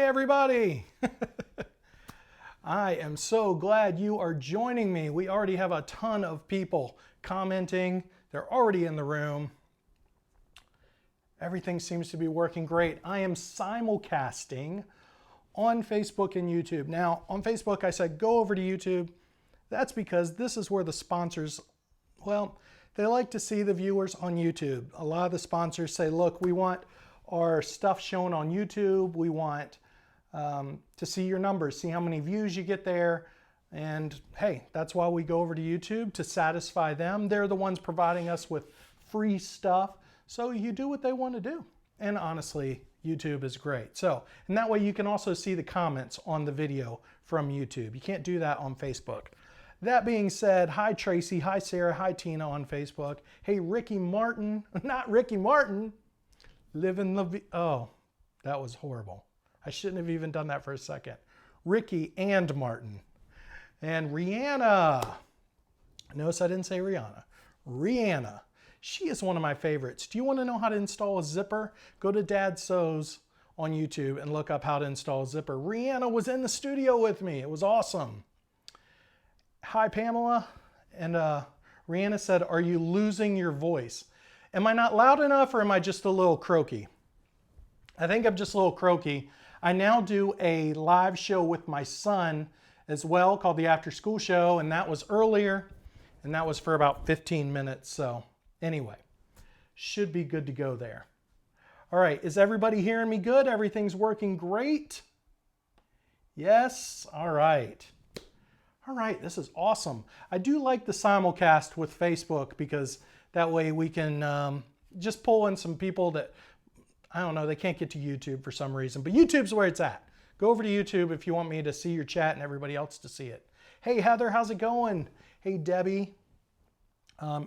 everybody! I am so glad you are joining me. We already have a ton of people commenting. They're already in the room. Everything seems to be working great. I am simulcasting on Facebook and YouTube. Now, on Facebook, I said go over to YouTube. That's because this is where the sponsors, well, they like to see the viewers on YouTube. A lot of the sponsors say, look, we want our stuff shown on YouTube. We want to see your numbers, see how many views you get there. And hey, that's why we go over to YouTube, to satisfy them. They're the ones providing us with free stuff. So you do what they want to do. And honestly, YouTube is great. So, and that way you can also see the comments on the video from YouTube. You can't do that on Facebook. That being said, hi Tracy, hi Sarah, hi Tina on Facebook. Hey Ricky Martin, not Ricky Martin, oh, that was horrible. I shouldn't have even done that for a second. Ricky and Martin. And Rihanna. Notice I didn't say Rihanna. Rihanna. She is one of my favorites. Do you want to know how to install a zipper? Go to DadSews on YouTube and look up how to install a zipper. Rihanna was in the studio with me. It was awesome. Hi, Pamela. And Rihanna said, are you losing your voice? Am I not loud enough or am I just a little croaky? I think I'm just a little croaky. I now do a live show with my son as well called the After School Show, and that was earlier, and that was for about 15 minutes. So anyway, should be good to go there. All right, is everybody hearing me good? Everything's working great? Yes? All right. All right, this is awesome. I do like the simulcast with Facebook because that way we can just pull in some people that, I don't know, they can't get to YouTube for some reason, but YouTube's where it's at. Go over to YouTube if you want me to see your chat and everybody else to see it. Hey, Heather, how's it going? Hey, Debbie.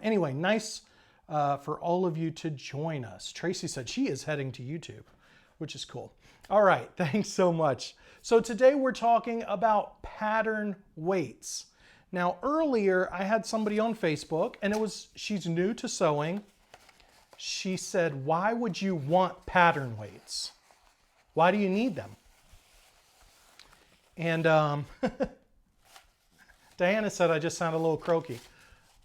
Anyway, nice for all of you to join us. Tracy said she is heading to YouTube, which is cool. All right, thanks so much. So today we're talking about pattern weights. Now, earlier I had somebody on Facebook, and she's new to sewing. She said, why would you want pattern weights? Why do you need them? And Diana said I just sound a little croaky.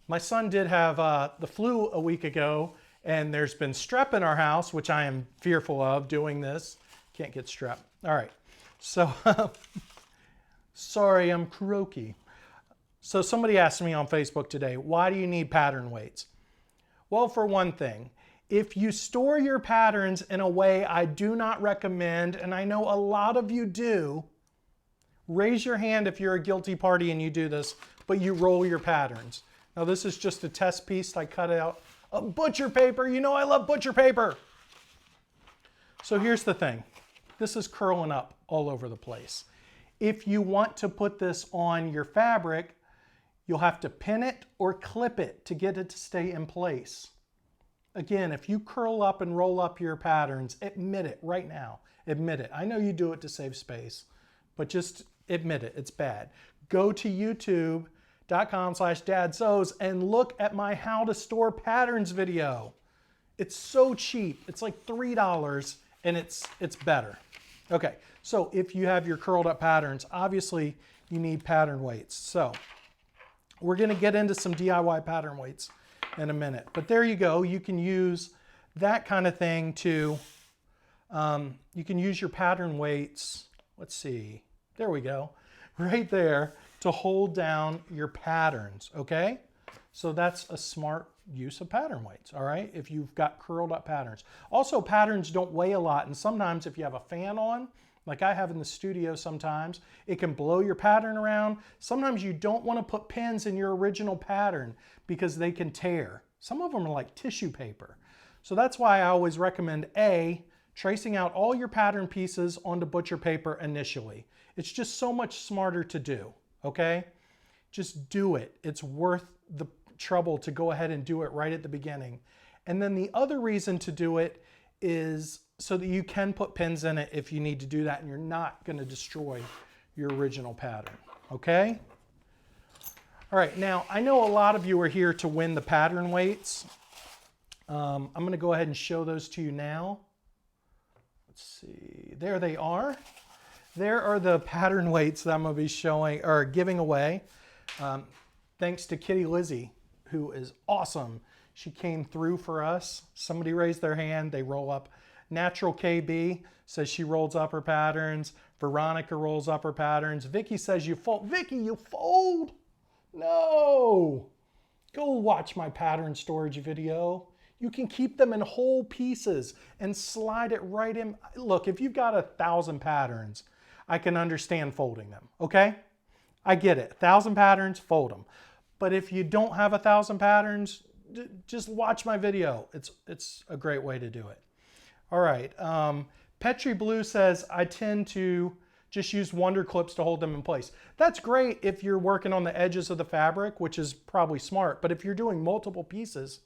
My son did have the flu a week ago, and there's been strep in our house, which I am fearful of doing this. Can't get strep. All right. So, sorry, I'm croaky. So somebody asked me on Facebook today, why do you need pattern weights? Well, for one thing, if you store your patterns in a way I do not recommend, and I know a lot of you do, raise your hand if you're a guilty party and you do this, but you roll your patterns. Now this is just a test piece. I cut out a butcher paper. You know I love butcher paper. So here's the thing. This is curling up all over the place. If you want to put this on your fabric, you'll have to pin it or clip it to get it to stay in place. Again, if you curl up and roll up your patterns, admit it right now. Admit it. I know you do it to save space, but just admit it. It's bad. Go to youtube.com/dadsews and look at my how to store patterns video. It's so cheap. It's like $3 and it's better. Okay, so if you have your curled up patterns, obviously you need pattern weights. So we're going to get into some DIY pattern weights in a minute. But there you go. You can use that kind of thing to, you can use your pattern weights. Let's see. There we go. Right there to hold down your patterns. Okay. So that's a smart use of pattern weights. All right. If you've got curled up patterns. Also, patterns don't weigh a lot. And sometimes if you have a fan on, like I have in the studio sometimes, it can blow your pattern around. Sometimes you don't want to put pins in your original pattern because they can tear. Some of them are like tissue paper. So that's why I always recommend tracing out all your pattern pieces onto butcher paper initially. It's just so much smarter to do, okay? Just do it. It's worth the trouble to go ahead and do it right at the beginning. And then the other reason to do it is so that you can put pins in it if you need to do that and you're not going to destroy your original pattern, okay? All right, now I know a lot of you are here to win the pattern weights. I'm going to go ahead and show those to you now. Let's see, there they are. there are the pattern weights that I'm going to be showing or giving away. Thanks to Kitty Lizzie, who is awesome. She came through for us. Somebody raised their hand, they roll up. Natural KB says she rolls up her patterns. Veronica rolls up her patterns. Vicky says you fold. Vicky, you fold? No. Go watch my pattern storage video. You can keep them in whole pieces and slide it right in. Look, if you've got 1,000 patterns, I can understand folding them, okay? I get it. 1,000 patterns, fold them. But if you don't have 1,000 patterns, just watch my video. It's a great way to do it. All right. Petri Blue says, I tend to just use Wonder Clips to hold them in place. That's great if you're working on the edges of the fabric, which is probably smart. But if you're doing multiple pieces,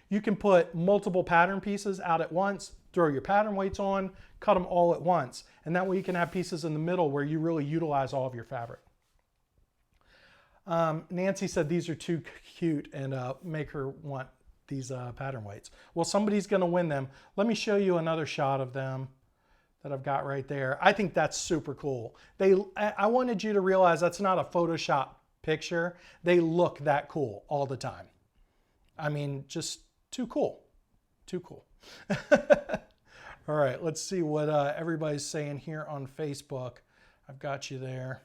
you can put multiple pattern pieces out at once, throw your pattern weights on, cut them all at once. And that way you can have pieces in the middle where you really utilize all of your fabric. Nancy said these are too cute and make her want these pattern weights. Well, somebody's going to win them. Let me show you another shot of them that I've got right there. I think that's super cool. I wanted you to realize that's not a Photoshop picture. They look that cool all the time. I mean, just too cool. Too cool. All right, let's see what everybody's saying here on Facebook. I've got you there.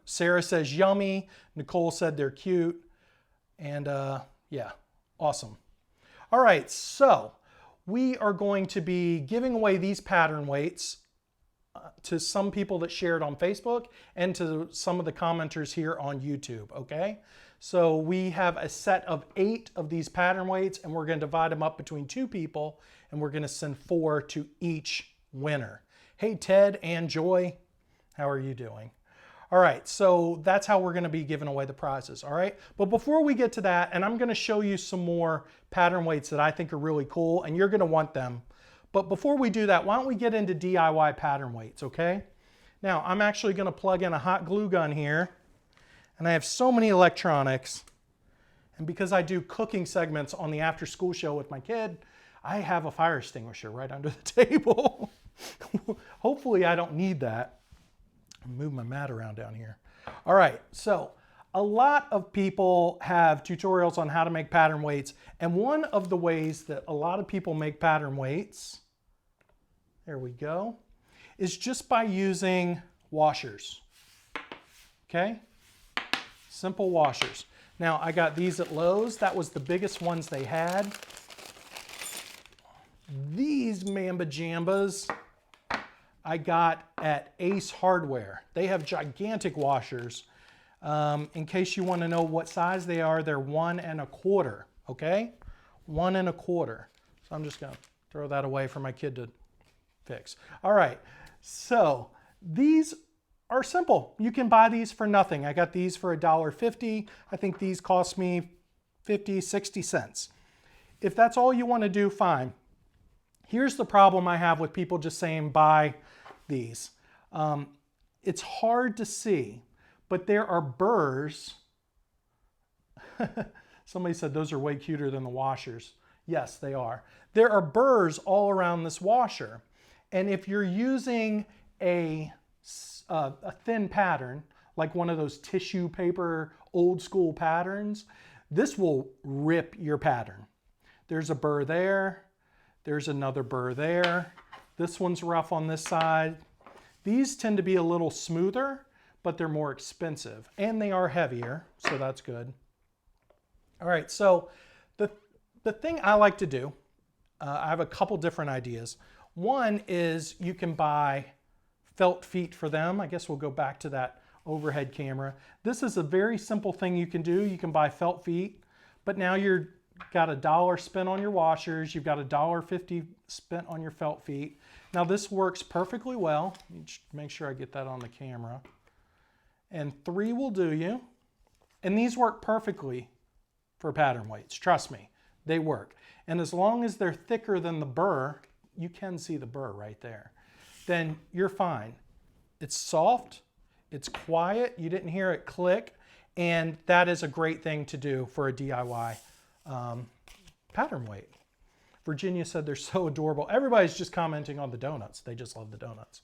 Sarah says yummy. Nicole said they're cute. And yeah, awesome. All right, so we are going to be giving away these pattern weights to some people that shared on Facebook and to some of the commenters here on YouTube, okay? So we have a set of 8 of these pattern weights and we're going to divide them up between 2 people and we're going to send 4 to each winner. Hey, Ted and Joy, how are you doing? All right, so that's how we're going to be giving away the prizes, all right? But before we get to that, and I'm going to show you some more pattern weights that I think are really cool, and you're going to want them. But before we do that, why don't we get into DIY pattern weights, okay? Now, I'm actually going to plug in a hot glue gun here, and I have so many electronics, and because I do cooking segments on the after school show with my kid, I have a fire extinguisher right under the table. Hopefully I don't need that. Move my mat around down here. All right, so a lot of people have tutorials on how to make pattern weights, and one of the ways that a lot of people make pattern weights, there we go, is just by using washers. Okay? Simple washers. Now, I got these at Lowe's. That was the biggest ones they had. These Mamba Jambas I got at Ace Hardware. They have gigantic washers. In case you want to know what size they are, they're 1 1/4, okay? 1 1/4. So I'm just gonna throw that away for my kid to fix. All right, so these are simple. You can buy these for nothing. I got these for $1.50. I think these cost me 50, 60 cents. If that's all you want to do, fine. Here's the problem I have with people just saying buy these. It's hard to see, but there are burrs. Somebody said those are way cuter than the washers. Yes, they are. There are burrs all around this washer. And if you're using a thin pattern, like one of those tissue paper old school patterns, this will rip your pattern. There's a burr there. There's another burr there. This one's rough on this side. These tend to be a little smoother, but they're more expensive and they are heavier, so that's good. All right, so the thing I like to do, I have a couple different ideas. One is you can buy felt feet for them. I guess we'll go back to that overhead camera. This is a very simple thing you can do. You can buy felt feet, but now you're got $1 spent on your washers, you've got $1.50 spent on your felt feet. Now this works perfectly well. Let me just make sure I get that on the camera. And 3 will do you. And these work perfectly for pattern weights. Trust me, they work. And as long as they're thicker than the burr, you can see the burr right there, then you're fine. It's soft, it's quiet, you didn't hear it click, and that is a great thing to do for a DIY pattern weight. Virginia said they're so adorable. Everybody's just commenting on the donuts. They just love the donuts.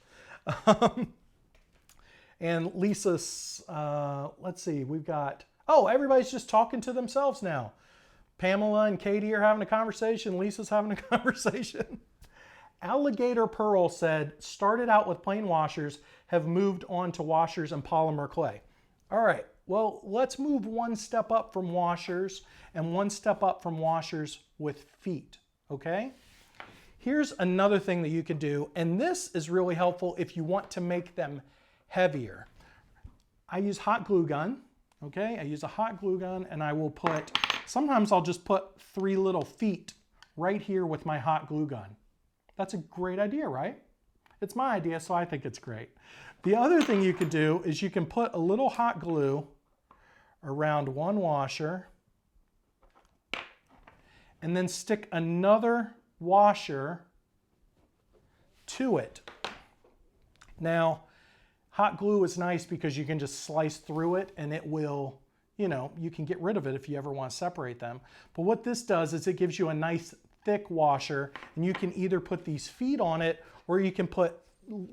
And Lisa's, let's see, we've got, oh, everybody's just talking to themselves now. Pamela and Katie are having a conversation. Lisa's having a conversation. Alligator Pearl said, started out with plain washers, have moved on to washers and polymer clay. All right, well, let's move one step up from washers and one step up from washers with feet, okay? Here's another thing that you can do, and this is really helpful if you want to make them heavier. I use hot glue gun, okay? I use a hot glue gun, and I will put, sometimes I'll just put 3 little feet right here with my hot glue gun. That's a great idea, right? It's my idea, so I think it's great. The other thing you can do is you can put a little hot glue around one washer and then stick another washer to it. Now, hot glue is nice because you can just slice through it and it will, you can get rid of it if you ever want to separate them. But what this does is it gives you a nice thick washer, and you can either put these feet on it or you can put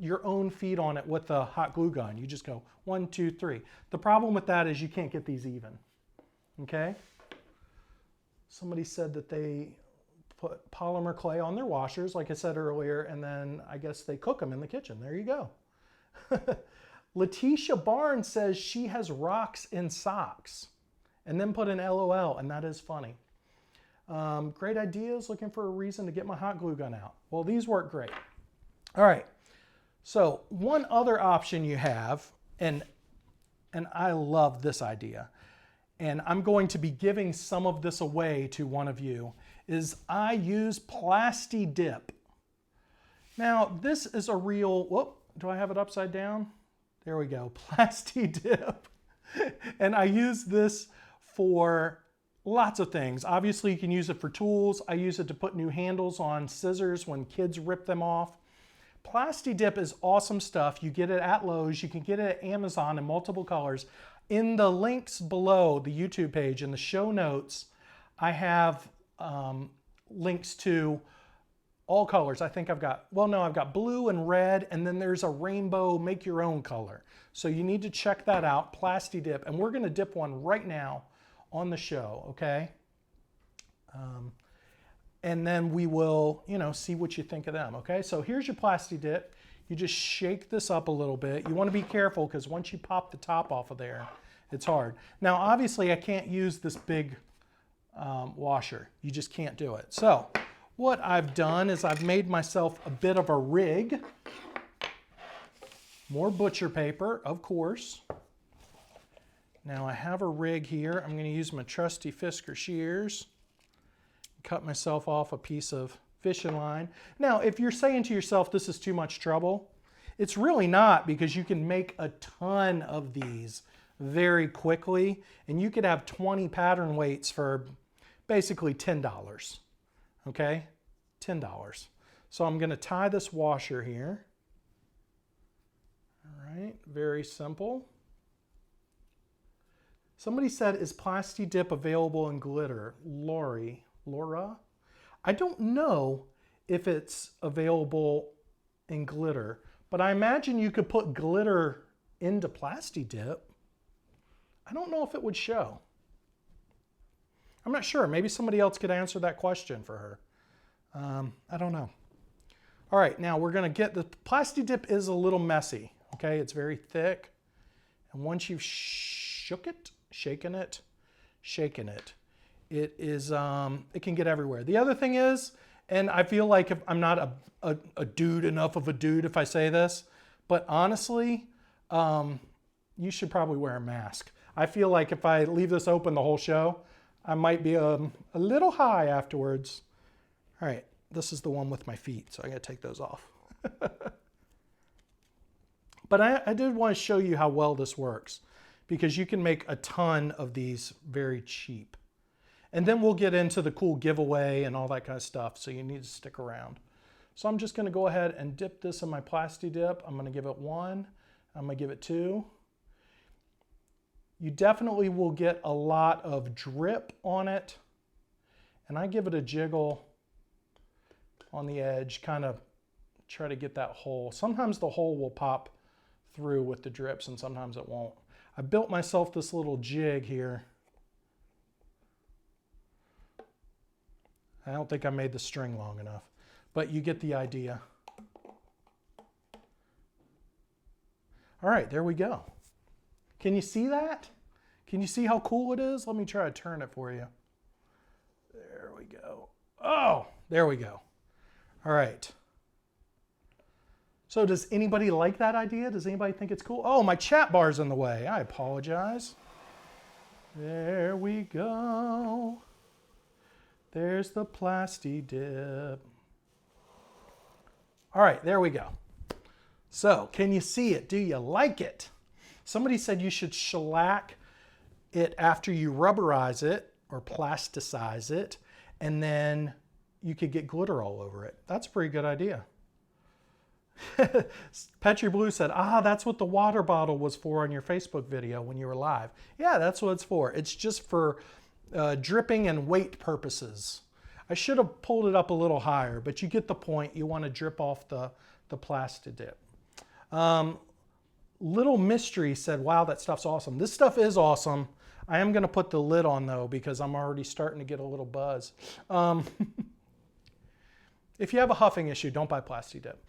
your own feet on it with the hot glue gun. You just go 1, 2, 3. The problem with that is you can't get these even, okay? Somebody said that they put polymer clay on their washers, like I said earlier, and then I guess they cook them in the kitchen. There you go. Letitia Barnes says she has rocks in socks and then put an LOL, and that is funny. Great ideas, looking for a reason to get my hot glue gun out. Well, these work great. All right, so one other option you have, and I love this idea, and I'm going to be giving some of this away to one of you, is I use Plasti Dip. Now, this is a real, whoop, do I have it upside down? There we go, Plasti Dip. And I use this for lots of things. Obviously, you can use it for tools. I use it to put new handles on scissors when kids rip them off. Plasti Dip is awesome stuff. You get it at Lowe's. You can get it at Amazon in multiple colors. In the links below the YouTube page, in the show notes, I have links to all colors. I think I've got, well, no, I've got blue and red, and then there's a rainbow make your own color. So you need to check that out, Plasti Dip. And we're gonna dip one right now on the show, okay? And then we will, see what you think of them, okay? So here's your Plasti Dip. You just shake this up a little bit. You wanna be careful because once you pop the top off of there, it's hard. Now, obviously, I can't use this big washer. You just can't do it. So what I've done is I've made myself a bit of a rig. More butcher paper, of course. Now I have a rig here. I'm going to use my trusty Fisker shears. Cut myself off a piece of fishing line. Now, if you're saying to yourself, this is too much trouble, it's really not, because you can make a ton of these very quickly, and you could have 20 pattern weights for basically $10. Okay, $10. So I'm going to tie this washer here. All right, very simple. Somebody said, is Plasti Dip available in glitter? Laura? I don't know if it's available in glitter, but I imagine you could put glitter into Plasti Dip. I don't know if it would show. I'm not sure. Maybe somebody else could answer that question for her. I don't know. All right, now we're going to get, the Plasti Dip is a little messy, okay? It's very thick. And once you've shaken it, it is, it can get everywhere. The other thing is, and I feel like if I'm not a dude enough of a dude if I say this, but honestly, you should probably wear a mask. I feel like if I leave this open the whole show, I might be a little high afterwards. All right, this is the one with my feet, so I gotta take those off. But I did want to show you how well this works, because you can make a ton of these very cheap. And then we'll get into the cool giveaway and all that kind of stuff, so you need to stick around. So I'm just gonna go ahead and dip this in my Plasti Dip. I'm gonna give it 1, I'm gonna give it 2. You definitely will get a lot of drip on it, and I give it a jiggle on the edge, kind of try to get that hole. Sometimes the hole will pop through with the drips and sometimes it won't. I built myself this little jig here. I don't think I made the string long enough, but you get the idea. All right, there we go. Can you see that? Can you see how cool it is? Let me try to turn it for you. There we go. Oh, there we go. All right. So does anybody like that idea? Does anybody think it's cool? Oh, my chat bar's in the way. I apologize. There we go. There's the Plasti Dip. All right, there we go. So, can you see it? Do you like it? Somebody said you should shellac it after you rubberize it or plasticize it, and then you could get glitter all over it. That's a pretty good idea. Petri Blue said, that's what the water bottle was for on your Facebook video when you were live. Yeah, that's what it's for. It's just for dripping and weight purposes. I should have pulled it up a little higher, but you get the point. You want to drip off the Plasti Dip. Little Mystery said, wow, that stuff's awesome. This stuff is awesome. I am going to put the lid on though, because I'm already starting to get a little buzz. If you have a huffing issue, don't buy Plasti Dip.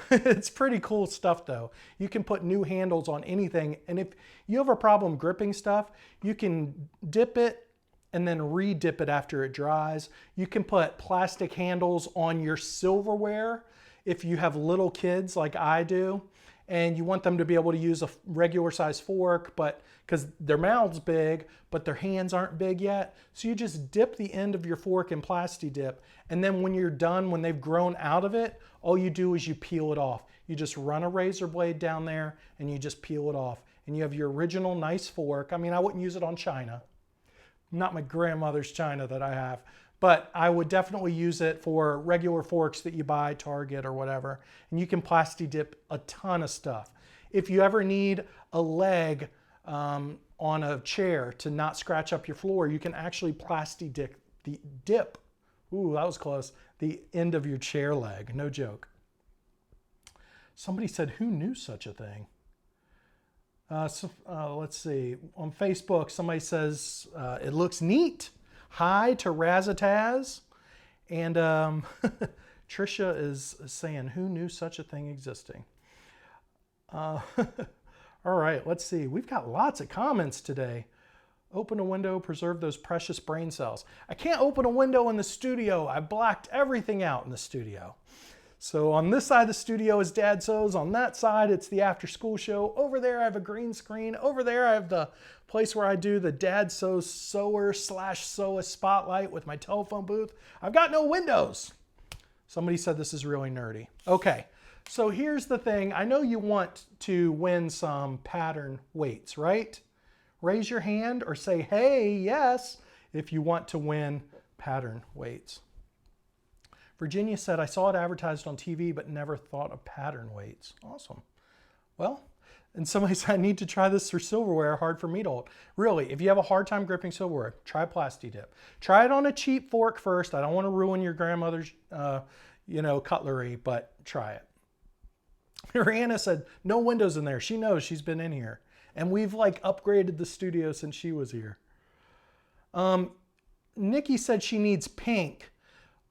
It's pretty cool stuff though. You can put new handles on anything, and if you have a problem gripping stuff, you can dip it and then re-dip it after it dries. You can put plastic handles on your silverware if you have little kids like I do, and you want them to be able to use a regular size fork, but because their mouth's big, but their hands aren't big yet. So you just dip the end of your fork in Plasti Dip, and then when you're done, when they've grown out of it, all you do is you peel it off. You just run a razor blade down there and you just peel it off. And you have your original nice fork. I mean, I wouldn't use it on china. Not my grandmother's china that I have, but I would definitely use it for regular forks that you buy at Target or whatever. And you can Plasti Dip a ton of stuff. If you ever need a leg on a chair to not scratch up your floor, you can actually Plasti Dip. Ooh, that was close. The end of your chair leg, no joke. Somebody said, who knew such a thing? Let's see. On Facebook, somebody says, it looks neat. Hi to Razataz. And Trisha is saying, who knew such a thing existing? All right, let's see. We've got lots of comments today. Open a window, preserve those precious brain cells. I can't open a window in the studio. I blacked everything out in the studio. So on this side of the studio is DadSews. On that side, it's the after school show. Over there, I have a green screen. Over there, I have the place where I do the DadSews sewer/SOA spotlight with my telephone booth. I've got no windows. Somebody said this is really nerdy. Okay, so here's the thing. I know you want to win some pattern weights, right? Raise your hand or say, hey, yes, if you want to win pattern weights. Virginia said, I saw it advertised on TV, but never thought of pattern weights. Awesome. Well, and somebody said, I need to try this for silverware, hard for me to hold. Really, if you have a hard time gripping silverware, try Plasti Dip. Try it on a cheap fork first. I don't want to ruin your grandmother's, cutlery, but try it. Rihanna said, no windows in there. She knows, she's been in here. And we've upgraded the studio since she was here. Nikki said she needs pink.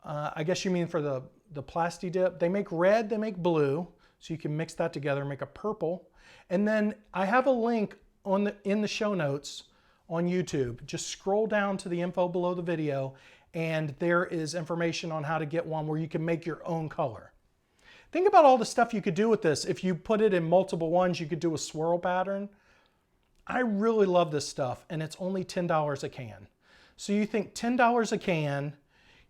I guess you mean for the Plasti Dip. They make red, they make blue, so you can mix that together and make a purple. And then I have a link in the show notes on YouTube. Just scroll down to the info below the video, and there is information on how to get one where you can make your own color. Think about all the stuff you could do with this. If you put it in multiple ones, you could do a swirl pattern. I really love this stuff, and it's only $10 a can. So you think $10 a can,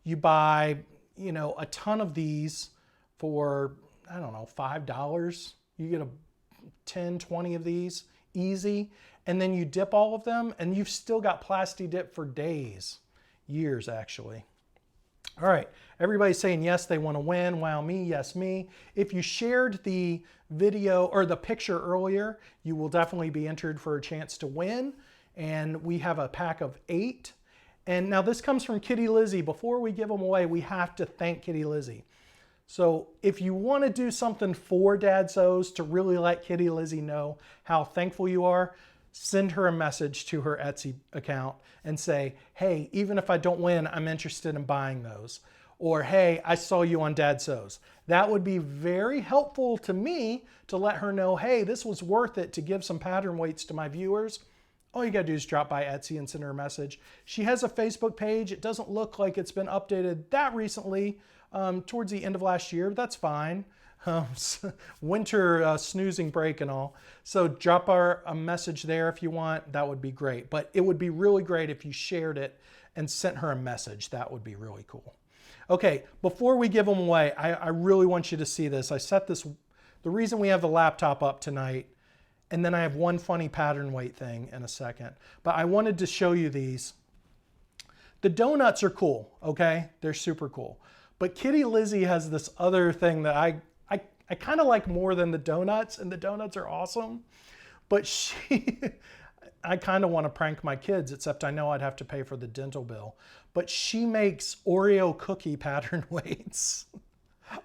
you buy, a ton of these for, I don't know, $5. You get 10, 20 of these, easy. And then you dip all of them, and you've still got Plasti Dip for days, years actually. All right, everybody's saying yes, they want to win. Wow, me, yes, me. If you shared the video or the picture earlier, you will definitely be entered for a chance to win. And we have a pack of 8. And now this comes from Kitty Lizzie. Before we give them away, we have to thank Kitty Lizzie. So if you want to do something for DadSews to really let Kitty Lizzie know how thankful you are, send her a message to her Etsy account and say, hey, even if I don't win, I'm interested in buying those. Or, hey, I saw you on DadSews. That would be very helpful to me to let her know, hey, this was worth it to give some pattern weights to my viewers. All you gotta do is drop by Etsy and send her a message. She has a Facebook page. It doesn't look like it's been updated that recently, towards the end of last year, but that's fine. Winter snoozing break and all. So drop her a message there if you want. That would be great. But it would be really great if you shared it and sent her a message. That would be really cool. Okay, before we give them away, I really want you to see this. I set this, the reason we have the laptop up tonight, and then I have one funny pattern weight thing in a second. But I wanted to show you these. The donuts are cool, okay? They're super cool. But Kitty Lizzie has this other thing that I kind of like more than the donuts, and the donuts are awesome. But I kind of want to prank my kids, except I know I'd have to pay for the dental bill. But she makes Oreo cookie pattern weights.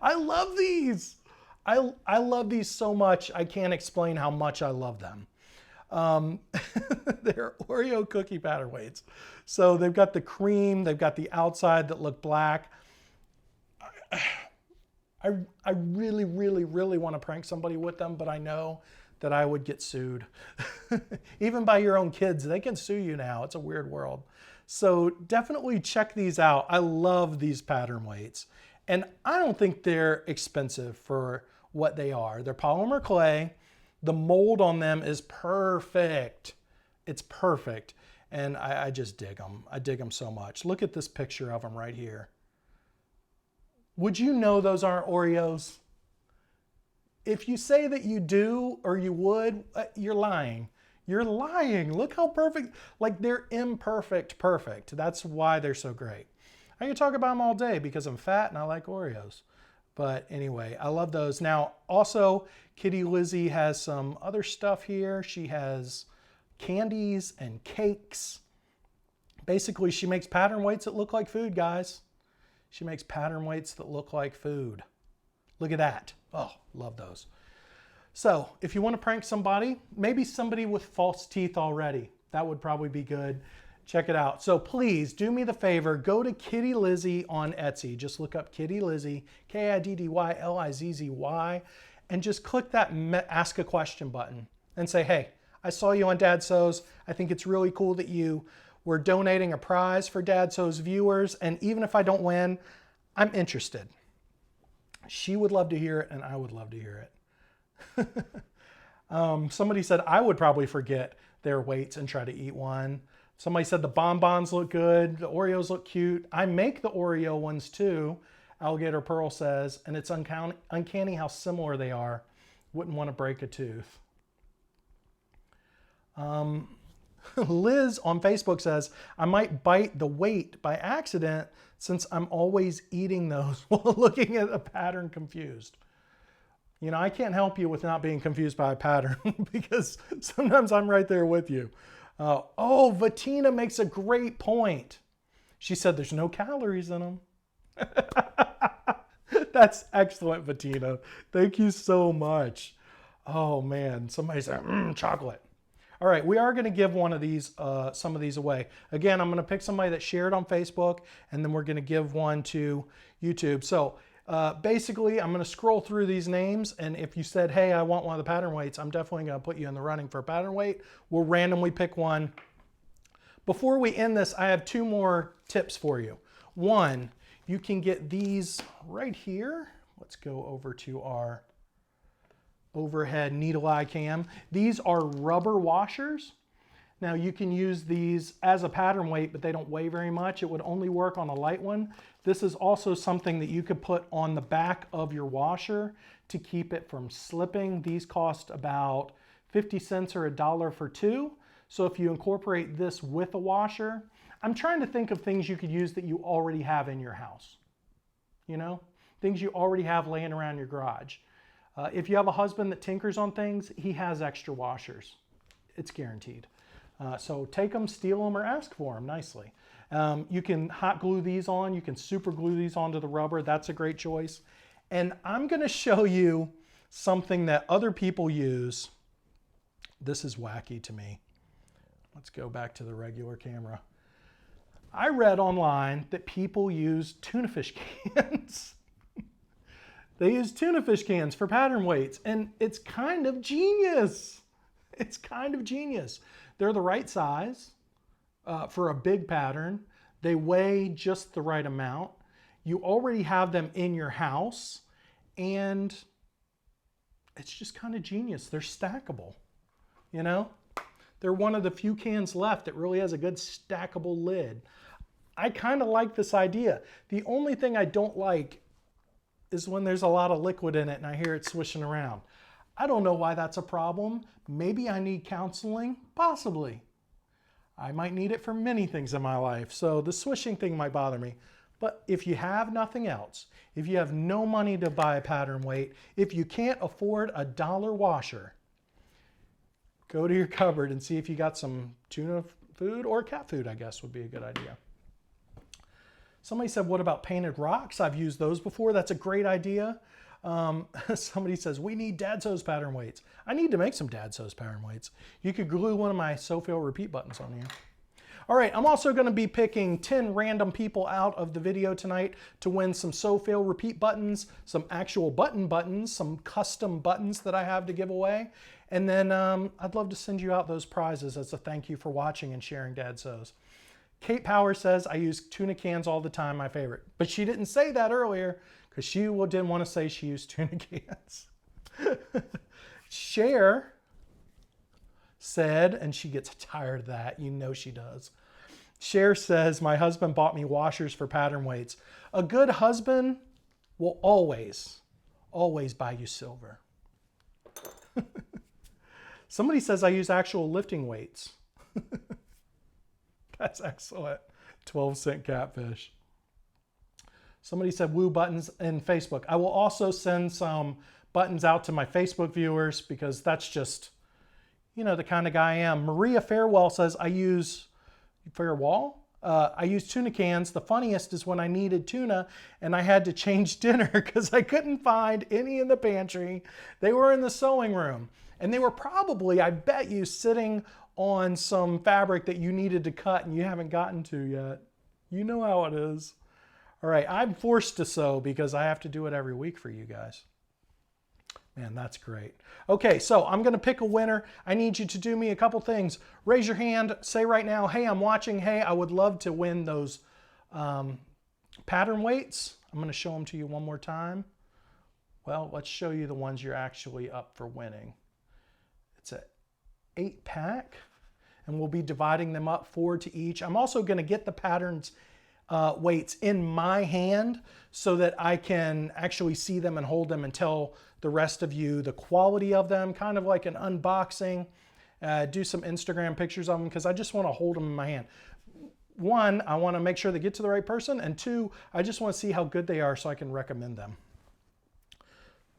I love these. I love these so much, I can't explain how much I love them. They're Oreo cookie pattern weights. So they've got the cream, they've got the outside that look black. I really, really, really want to prank somebody with them, but I know that I would get sued. Even by your own kids, they can sue you now. It's a weird world. So definitely check these out. I love these pattern weights. And I don't think they're expensive for what they are. They're polymer clay. The mold on them is perfect. It's perfect. And I just dig them. I dig them so much. Look at this picture of them right here. Would you know those aren't Oreos? If you say that you do or you would, you're lying. You're lying. Look how perfect, like they're imperfect perfect. That's why they're so great. I can talk about them all day because I'm fat and I like Oreos. But anyway, I love those. Now, also, Kitty Lizzie has some other stuff here. She has candies and cakes. Basically, she makes pattern weights that look like food, guys. She makes pattern weights that look like food. Look at that. Oh, love those. So if you want to prank somebody, maybe somebody with false teeth already, that would probably be good. Check it out. So please do me the favor, go to Kitty Lizzie on Etsy. Just look up Kitty Lizzie, Kiddylizzy, and just click that ask a question button and say, hey, I saw you on DadSews. I think it's really cool that you were donating a prize for DadSews viewers. And even if I don't win, I'm interested. She would love to hear it and I would love to hear it. Somebody said I would probably forget their weights and try to eat one. Somebody said the bonbons look good, the Oreos look cute. I make the Oreo ones too, Alligator Pearl says, and it's uncanny how similar they are. Wouldn't want to break a tooth. Liz on Facebook says, I might bite the weight by accident since I'm always eating those while looking at a pattern confused. You know, I can't help you with not being confused by a pattern because sometimes I'm right there with you. Oh, Vatina makes a great point. She said there's no calories in them. That's excellent, Vatina. Thank you so much. Oh man, somebody said, chocolate. All right, we are going to give one of these, some of these away. Again, I'm going to pick somebody that shared on Facebook, and then we're going to give one to YouTube. So basically, I'm going to scroll through these names, and if you said, hey, I want one of the pattern weights, I'm definitely going to put you in the running for a pattern weight. We'll randomly pick one. Before we end this, I have two more tips for you. One, you can get these right here. Let's go over to our overhead needle eye cam. These are rubber washers. Now you can use these as a pattern weight, but they don't weigh very much. It would only work on a light one. This is also something that you could put on the back of your washer to keep it from slipping. These cost about 50 cents or $1 for two. So if you incorporate this with a washer, I'm trying to think of things you could use that you already have in your house. You know, things you already have laying around your garage. If you have a husband that tinkers on things, he has extra washers. It's guaranteed. So take them, steal them, or ask for them nicely. You can hot glue these on. You can super glue these onto the rubber. That's a great choice. And I'm going to show you something that other people use. This is wacky to me. Let's go back to the regular camera. I read online that people use tuna fish cans. They use tuna fish cans for pattern weights, and it's kind of genius. It's kind of genius. They're the right size for a big pattern. They weigh just the right amount. You already have them in your house, and it's just kind of genius. They're stackable, you know? They're one of the few cans left that really has a good stackable lid. I kind of like this idea. The only thing I don't like is when there's a lot of liquid in it and I hear it swishing around. I don't know why that's a problem. Maybe I need counseling, possibly. I might need it for many things in my life, so the swishing thing might bother me. But if you have nothing else, if you have no money to buy a pattern weight, if you can't afford a $1 washer, go to your cupboard and see if you got some tuna food, or cat food, I guess would be a good idea. Somebody said, what about painted rocks? I've used those before. That's a great idea. Somebody says, we need DadSews pattern weights. I need to make some DadSews pattern weights. You could glue one of my so-fail repeat buttons on here. All right, I'm also going to be picking 10 random people out of the video tonight to win some so-fail repeat buttons, some actual buttons, some custom buttons that I have to give away. And then I'd love to send you out those prizes as a thank you for watching and sharing DadSews. Kate Power says, I use tuna cans all the time, my favorite. But she didn't say that earlier because she didn't want to say she used tuna cans. Cher said, and she gets tired of that, you know she does. Cher says, my husband bought me washers for pattern weights. A good husband will always buy you silver. Somebody says I use actual lifting weights. That's excellent. 12-cent catfish. Somebody said woo buttons in Facebook. I will also send some buttons out to my Facebook viewers because that's just, you know, the kind of guy I am. Maria Fairwell says I use tuna cans. The funniest is when I needed tuna and I had to change dinner because I couldn't find any in the pantry. They were in the sewing room. And they were probably, I bet you, sitting on some fabric that you needed to cut and you haven't gotten to yet. You know how it is. All right, I'm forced to sew because I have to do it every week for you guys. Man, that's great. Okay, so I'm going to pick a winner. I need you to do me a couple things. Raise your hand. Say right now, hey, I'm watching. Hey, I would love to win those pattern weights. I'm going to show them to you one more time. Well, let's show you the ones you're actually up for winning. It's an 8-pack, and we'll be dividing them up 4 to each. I'm also going to get the patterns weights in my hand so that I can actually see them and hold them and tell the rest of you the quality of them, kind of like an unboxing. Do some Instagram pictures of them because I just want to hold them in my hand. 1, I want to make sure they get to the right person, and 2, I just want to see how good they are so I can recommend them.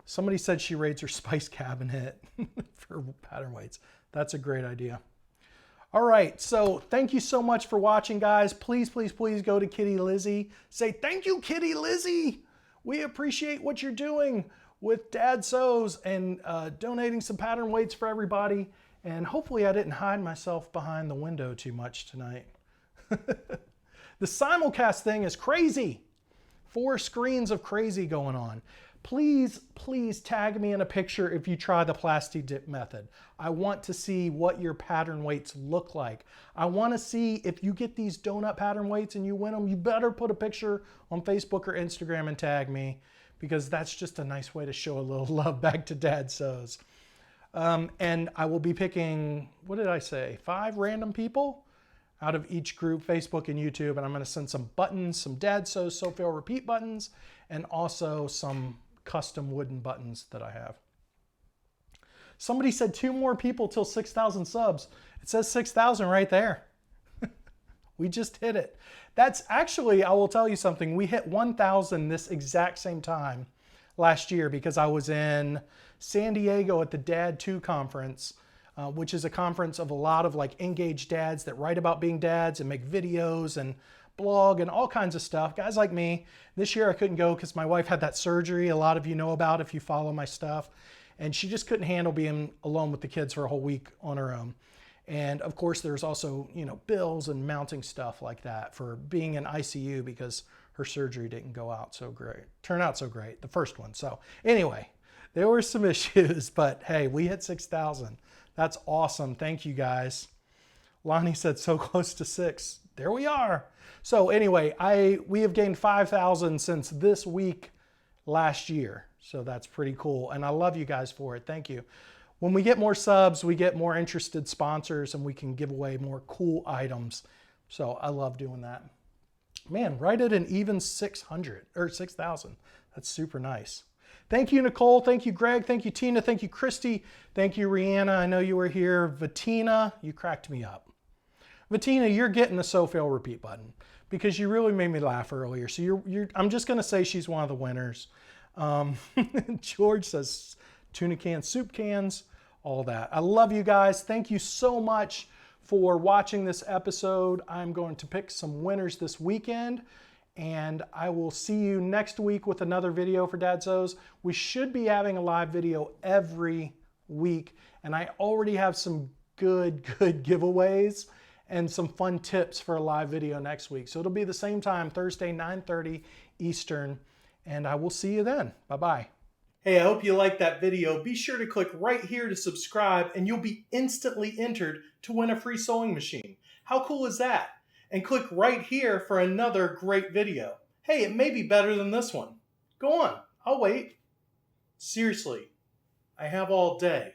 Somebody said she raids her spice cabinet for pattern weights. That's a great idea. All right, so thank you so much for watching, guys. Please, please, please go to Kitty Lizzie. Say, thank you, Kitty Lizzie. We appreciate what you're doing with DadSews and donating some pattern weights for everybody. And hopefully I didn't hide myself behind the window too much tonight. The simulcast thing is crazy. 4 screens of crazy going on. Please, please tag me in a picture if you try the Plasti Dip method. I want to see what your pattern weights look like. I want to see if you get these donut pattern weights and you win them, you better put a picture on Facebook or Instagram and tag me because that's just a nice way to show a little love back to DadSews. And I will be picking, what did I say, 5 random people out of each group, Facebook and YouTube, and I'm going to send some buttons, some DadSews so-fail repeat buttons, and also some custom wooden buttons that I have. Somebody said 2 more people till 6,000 subs. It says 6,000 right there. We just hit it. That's actually, I will tell you something, we hit 1,000 this exact same time last year because I was in San Diego at the Dad 2 conference, which is a conference of a lot of like engaged dads that write about being dads and make videos and blog and all kinds of stuff. Guys like me, this year I couldn't go because my wife had that surgery a lot of you know about if you follow my stuff. And she just couldn't handle being alone with the kids for a whole week on her own. And of course, there's also, bills and mounting stuff like that for being in ICU because her surgery didn't turn out so great, the first one. So anyway, there were some issues, but hey, we hit 6,000. That's awesome. Thank you guys. Lonnie said so close to 6. There we are. So anyway, we have gained 5,000 since this week last year. So that's pretty cool. And I love you guys for it. Thank you. When we get more subs, we get more interested sponsors and we can give away more cool items. So I love doing that. Man, right at an even 600 or 6,000. That's super nice. Thank you, Nicole. Thank you, Greg. Thank you, Tina. Thank you, Christy. Thank you, Rihanna. I know you were here. Vatina, you cracked me up. Vatina, you're getting the so fail repeat button because you really made me laugh earlier. So I'm just going to say she's one of the winners. George says tuna cans, soup cans, all that. I love you guys. Thank you so much for watching this episode. I'm going to pick some winners this weekend, and I will see you next week with another video for DadSews. We should be having a live video every week, and I already have some good giveaways and some fun tips for a live video next week. So it'll be the same time, Thursday, 9:30 Eastern, and I will see you then. Bye-bye. Hey, I hope you liked that video. Be sure to click right here to subscribe, and you'll be instantly entered to win a free sewing machine. How cool is that? And click right here for another great video. Hey, it may be better than this one. Go on, I'll wait. Seriously, I have all day.